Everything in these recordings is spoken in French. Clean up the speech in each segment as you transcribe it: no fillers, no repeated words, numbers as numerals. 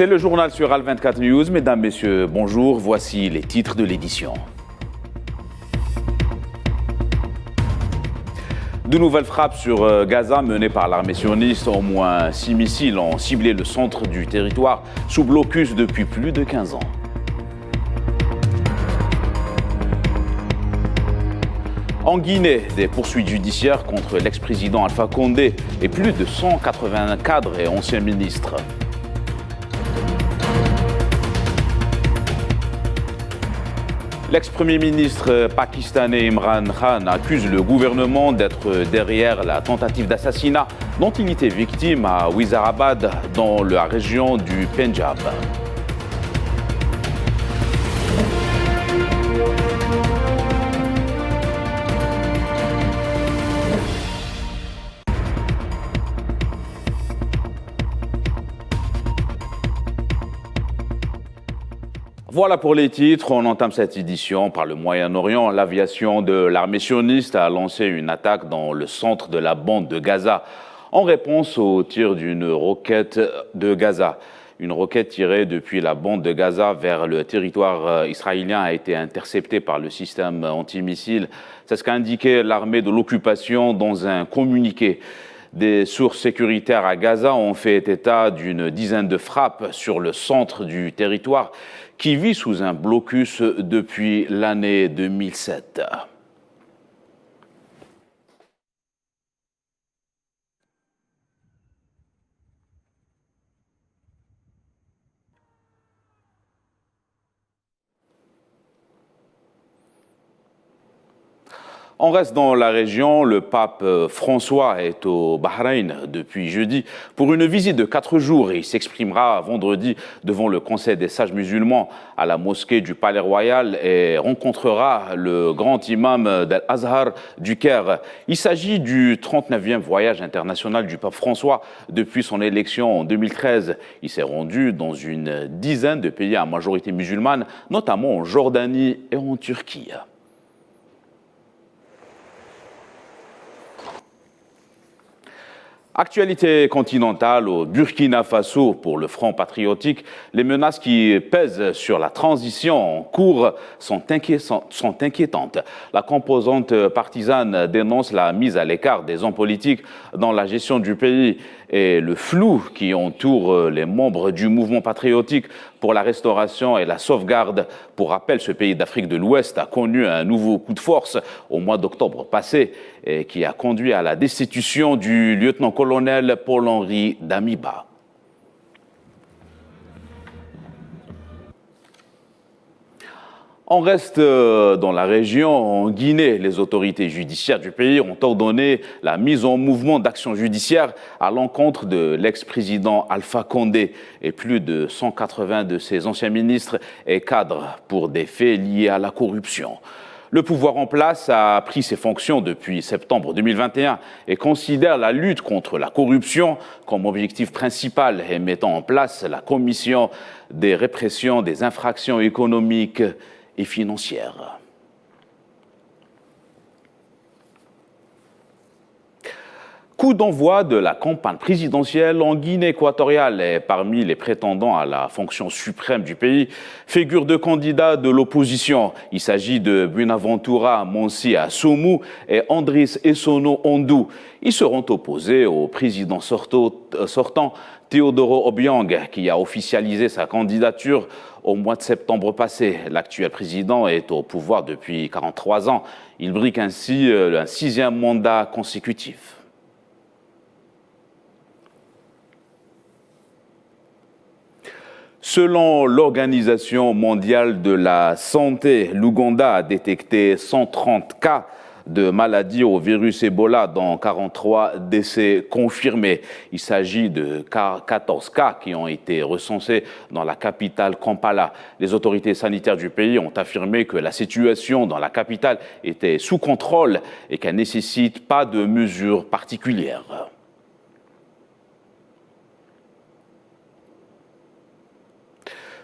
C'est le journal sur Al24 News. Mesdames, Messieurs, bonjour. Voici les titres de l'édition. De nouvelles frappes sur Gaza menées par l'armée sioniste. Au moins 6 missiles ont ciblé le centre du territoire sous blocus depuis plus de 15 ans. En Guinée, des poursuites judiciaires contre l'ex-président Alpha Condé et plus de 180 cadres et anciens ministres. L'ex-premier ministre pakistanais Imran Khan accuse le gouvernement d'être derrière la tentative d'assassinat dont il était victime à Wizarabad, dans la région du Pendjab. Voilà pour les titres. On entame cette édition par le Moyen-Orient. L'aviation de l'armée sioniste a lancé une attaque dans le centre de la bande de Gaza en réponse au tir d'une roquette de Gaza. Une roquette tirée depuis la bande de Gaza vers le territoire israélien a été interceptée par le système antimissile. C'est ce qu'a indiqué l'armée de l'occupation dans un communiqué. Des sources sécuritaires à Gaza ont fait état d'une dizaine de frappes sur le centre du territoire qui vit sous un blocus depuis l'année 2007. On reste dans la région. Le pape François est au Bahreïn depuis jeudi pour une visite de 4 jours. Il s'exprimera vendredi devant le Conseil des sages musulmans à la mosquée du Palais Royal et rencontrera le grand imam d'Al-Azhar du Caire. Il s'agit du 39e voyage international du pape François depuis son élection en 2013. Il s'est rendu dans une dizaine de pays à majorité musulmane, notamment en Jordanie et en Turquie. Actualité continentale au Burkina Faso pour le Front patriotique. Les menaces qui pèsent sur la transition en cours sont inquiétantes. La composante partisane dénonce la mise à l'écart des hommes politiques dans la gestion du pays et le flou qui entoure les membres du mouvement patriotique pour la restauration et la sauvegarde. Pour rappel, ce pays d'Afrique de l'Ouest a connu un nouveau coup de force au mois d'octobre passé et qui a conduit à la destitution du lieutenant-colonel Paul-Henri Damiba. On reste dans la région, en Guinée. Les autorités judiciaires du pays ont ordonné la mise en mouvement d'actions judiciaires à l'encontre de l'ex-président Alpha Condé et plus de 180 de ses anciens ministres et cadres pour des faits liés à la corruption. Le pouvoir en place a pris ses fonctions depuis septembre 2021 et considère la lutte contre la corruption comme objectif principal et mettant en place la commission des répressions des infractions économiques et financières. Coup d'envoi de la campagne présidentielle en Guinée équatoriale et parmi les prétendants à la fonction suprême du pays, figurent 2 candidats de l'opposition. Il s'agit de Buenaventura Monsi Assoumou et Andris Essono Ondou. Ils seront opposés au président sortant Teodoro Obiang, qui a officialisé sa candidature au mois de septembre passé. L'actuel président est au pouvoir depuis 43 ans. Il brigue ainsi un 6e mandat consécutif. Selon l'Organisation mondiale de la santé, l'Ouganda a détecté 130 cas de maladies au virus Ebola, dont 43 décès confirmés. Il s'agit de 14 cas qui ont été recensés dans la capitale Kampala. Les autorités sanitaires du pays ont affirmé que la situation dans la capitale était sous contrôle et qu'elle ne nécessite pas de mesures particulières.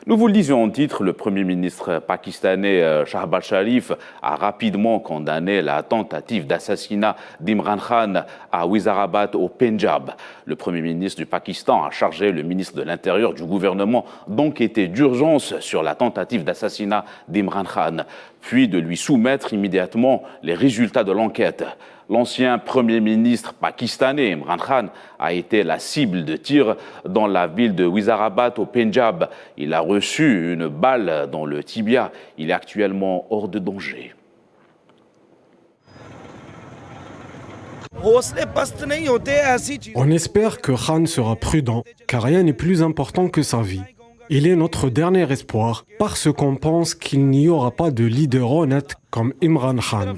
Nous vous le disions en titre, le Premier ministre pakistanais Shahbaz Sharif a rapidement condamné la tentative d'assassinat d'Imran Khan à Wizarabad au Pendjab. Le Premier ministre du Pakistan a chargé le ministre de l'Intérieur du gouvernement d'enquêter d'urgence sur la tentative d'assassinat d'Imran Khan, puis de lui soumettre immédiatement les résultats de l'enquête. L'ancien Premier ministre pakistanais Imran Khan a été la cible de tirs dans la ville de Wizarabad au Pendjab. Il a reçu une balle dans le tibia. Il est actuellement hors de danger. On espère que Khan sera prudent, car rien n'est plus important que sa vie. Il est notre dernier espoir, parce qu'on pense qu'il n'y aura pas de leader honnête comme Imran Khan.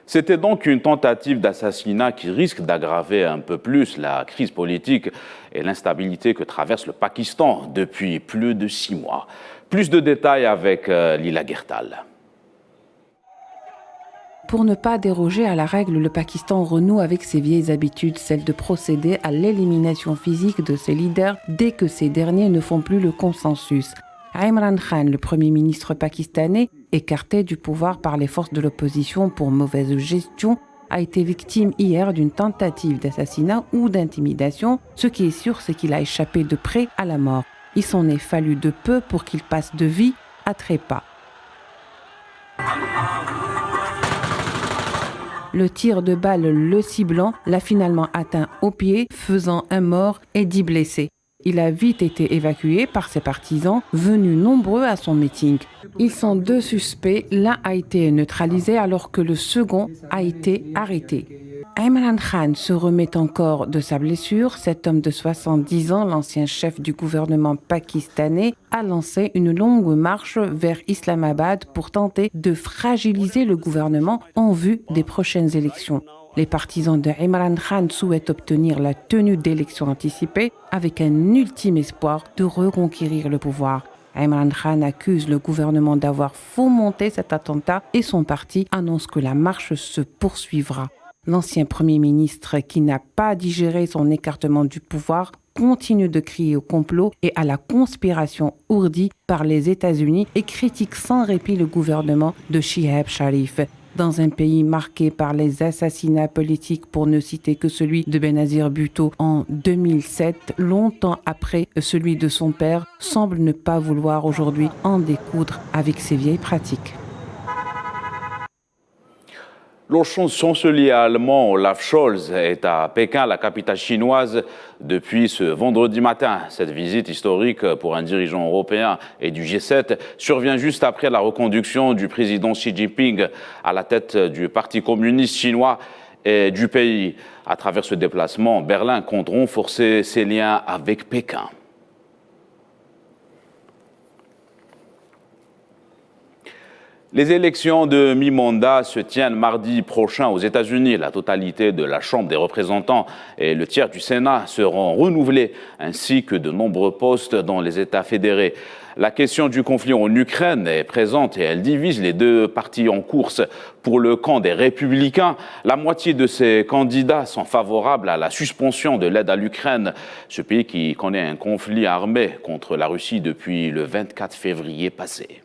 C'était donc une tentative d'assassinat qui risque d'aggraver un peu plus la crise politique et l'instabilité que traverse le Pakistan depuis plus de 6 mois. Plus de détails avec Lila Gertal. Pour ne pas déroger à la règle, le Pakistan renoue avec ses vieilles habitudes, celle de procéder à l'élimination physique de ses leaders dès que ces derniers ne font plus le consensus. Imran Khan, le Premier ministre pakistanais, écarté du pouvoir par les forces de l'opposition pour mauvaise gestion, a été victime hier d'une tentative d'assassinat ou d'intimidation. Ce qui est sûr, c'est qu'il a échappé de près à la mort. Il s'en est fallu de peu pour qu'il passe de vie à trépas. Le tir de balle le ciblant l'a finalement atteint au pied, faisant un mort et 10 blessés. Il a vite été évacué par ses partisans, venus nombreux à son meeting. Ils sont 2 suspects, l'un a été neutralisé alors que le second a été arrêté. Imran Khan se remet encore de sa blessure. Cet homme de 70 ans, l'ancien chef du gouvernement pakistanais, a lancé une longue marche vers Islamabad pour tenter de fragiliser le gouvernement en vue des prochaines élections. Les partisans de Imran Khan souhaitent obtenir la tenue d'élections anticipées avec un ultime espoir de reconquérir le pouvoir. Imran Khan accuse le gouvernement d'avoir fomenté cet attentat et son parti annonce que la marche se poursuivra. L'ancien Premier ministre, qui n'a pas digéré son écartement du pouvoir, continue de crier au complot et à la conspiration ourdie par les États-Unis et critique sans répit le gouvernement de Shahbaz Sharif. Dans un pays marqué par les assassinats politiques, pour ne citer que celui de Benazir Bhutto en 2007, longtemps après celui de son père, semble ne pas vouloir aujourd'hui en découdre avec ces vieilles pratiques. Le chancelier allemand Olaf Scholz est à Pékin, la capitale chinoise, depuis ce vendredi matin. Cette visite historique pour un dirigeant européen et du G7 survient juste après la reconduction du président Xi Jinping à la tête du Parti communiste chinois et du pays. À travers ce déplacement, Berlin compte renforcer ses liens avec Pékin. Les élections de mi-mandat se tiennent mardi prochain aux États-Unis. La totalité de la Chambre des représentants et le tiers du Sénat seront renouvelés, ainsi que de nombreux postes dans les États fédérés. La question du conflit en Ukraine est présente et elle divise les 2 partis en course. Pour le camp des Républicains, la moitié de ces candidats sont favorables à la suspension de l'aide à l'Ukraine, ce pays qui connaît un conflit armé contre la Russie depuis le 24 février passé.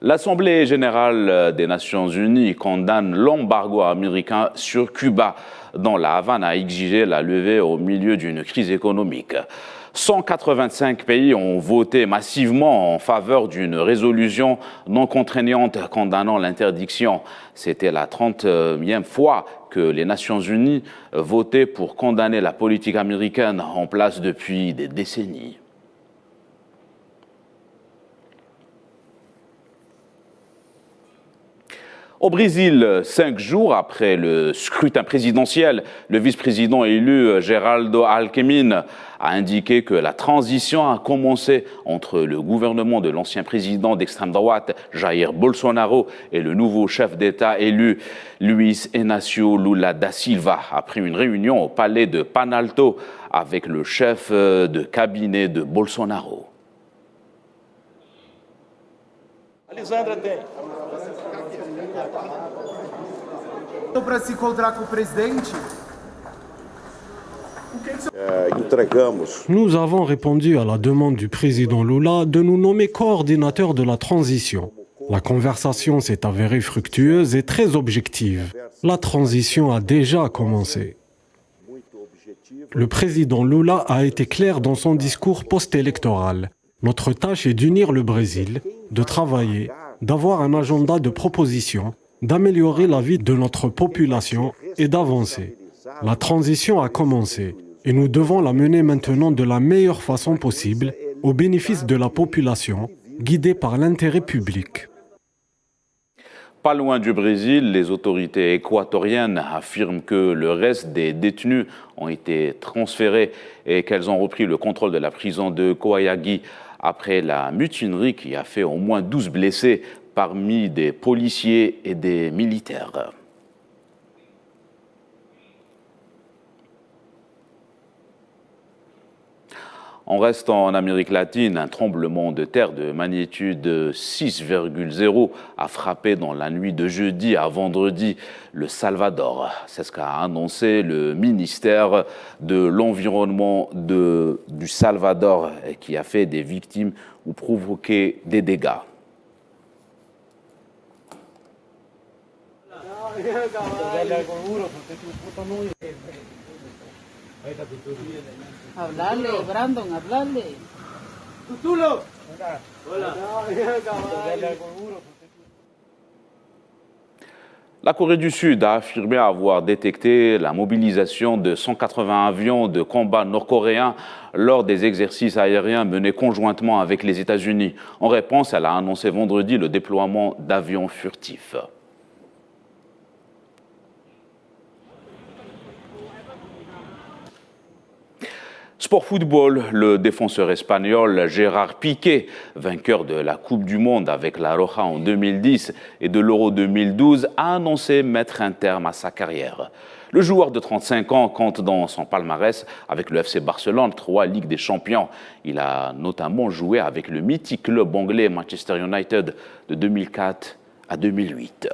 L'Assemblée générale des Nations unies condamne l'embargo américain sur Cuba, dont la Havane a exigé la levée au milieu d'une crise économique. 185 pays ont voté massivement en faveur d'une résolution non contraignante condamnant l'interdiction. C'était la 30e fois que les Nations unies votaient pour condamner la politique américaine en place depuis des décennies. Au Brésil, 5 jours après le scrutin présidentiel, le vice-président élu Geraldo Alckmin a indiqué que la transition a commencé entre le gouvernement de l'ancien président d'extrême droite Jair Bolsonaro et le nouveau chef d'État élu Luiz Inácio Lula da Silva après une réunion au palais de Planalto avec le chef de cabinet de Bolsonaro. Nous avons répondu à la demande du président Lula de nous nommer coordinateurs de la transition. La conversation s'est avérée fructueuse et très objective. La transition a déjà commencé. Le président Lula a été clair dans son discours post-électoral. Notre tâche est d'unir le Brésil, de travailler, d'avoir un agenda de propositions, d'améliorer la vie de notre population et d'avancer. La transition a commencé et nous devons la mener maintenant de la meilleure façon possible au bénéfice de la population, guidée par l'intérêt public. Pas loin du Brésil, les autorités équatoriennes affirment que le reste des détenus ont été transférés et qu'elles ont repris le contrôle de la prison de Coayagui après la mutinerie qui a fait au moins 12 blessés parmi des policiers et des militaires. On reste en Amérique latine. Un tremblement de terre de magnitude 6,0 a frappé dans la nuit de jeudi à vendredi le Salvador. C'est ce qu'a annoncé le ministère de l'Environnement du Salvador qui a fait des victimes ou provoqué des dégâts. Hablarle, Brandon, hablarle. Tutulo. La Corée du Sud a affirmé avoir détecté la mobilisation de 180 avions de combat nord-coréens lors des exercices aériens menés conjointement avec les États-Unis. En réponse, elle a annoncé vendredi le déploiement d'avions furtifs. Sport football, le défenseur espagnol Gérard Piqué, vainqueur de la Coupe du Monde avec la Roja en 2010 et de l'Euro 2012, a annoncé mettre un terme à sa carrière. Le joueur de 35 ans compte dans son palmarès avec le FC Barcelone 3 Ligue des Champions. Il a notamment joué avec le mythique club anglais Manchester United de 2004 à 2008.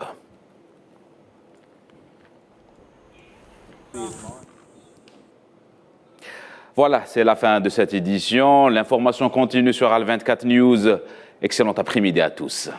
Voilà, c'est la fin de cette édition. L'information continue sur Al 24 News. Excellent après-midi à tous.